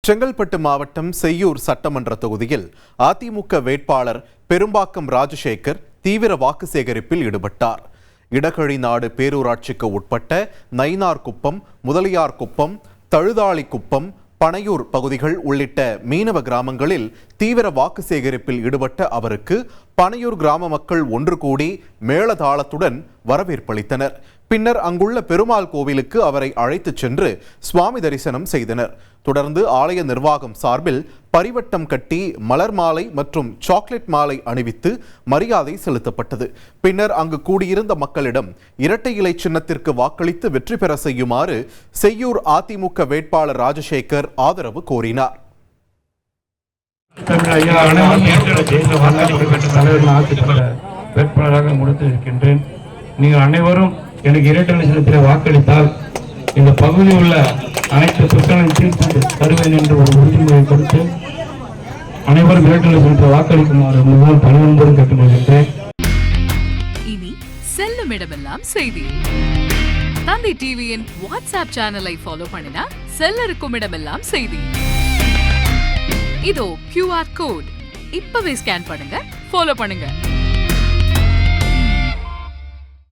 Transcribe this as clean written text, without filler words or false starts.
செங்கல்பட்டு மாவட்டம் செய்யூர் சட்டமன்ற தொகுதியில் அதிமுக வேட்பாளர் பெரும்பாக்கம் ராஜசேகர் தீவிர வாக்கு சேகரிப்பில் ஈடுபட்டார். இடகழிநாடு பேரூராட்சிக்கு உட்பட்ட நயினார்குப்பம், முதலியார்குப்பம், தழுதாளிக்குப்பம், பனையூர் பகுதிகள் உள்ளிட்ட மீனவ கிராமங்களில் தீவிர வாக்கு சேகரிப்பில் ஈடுபட்ட அவருக்கு பனையூர் கிராம மக்கள் ஒன்று கூடி மேளதாளத்துடன் வரவேற்பளித்தனர். பின்னர் அங்குள்ள பெருமாள் கோவிலுக்கு அவரை அழைத்துச் சென்று சுவாமி தரிசனம் செய்தனர். தொடர்ந்து ஆலய நிர்வாகம் சார்பில் பரிவட்டம் கட்டி மலர் மாலை மற்றும் சாக்லேட் மாலை அணிவித்து மரியாதை செலுத்தப்பட்டது. பின்னர் அங்கு கூடியிருந்த மக்களிடம் இரட்டை இலை சின்னத்திற்கு வாக்களித்து வெற்றி பெற செய்யுமாறு செய்யூர் அதிமுக வேட்பாளர் ராஜசேகர் ஆதரவு கோரினார். நீங்கள் அனைவரும் எனக்கு இரட்டை இலை சின்னத்திலே வாக்களித்தால் இந்த பகுதியில் உள்ள அனைத்து பிரச்சனையும் தீர்த்து தருவேன் என்று ஒரு உறுதிமொழி கொடுத்து அனைவரும் இரட்டை இலை சின்னத்திலே வாக்களிக்குமாறு மிகவும் பணிவன்போடு கேட்டுக்கொள்கின்றேன். இனி செல்லும் இடமெல்லாம் செய்தி. தந்தை டிவியின் வாட்ஸ்அப் சேனலை ஃபாலோ பண்ணினா செல்லருக்கும் இடமெல்லாம் செய்தி. இதோ QR கோட் இப்பவே ஸ்கேன் பண்ணுங்க, ஃபாலோ பண்ணுங்க.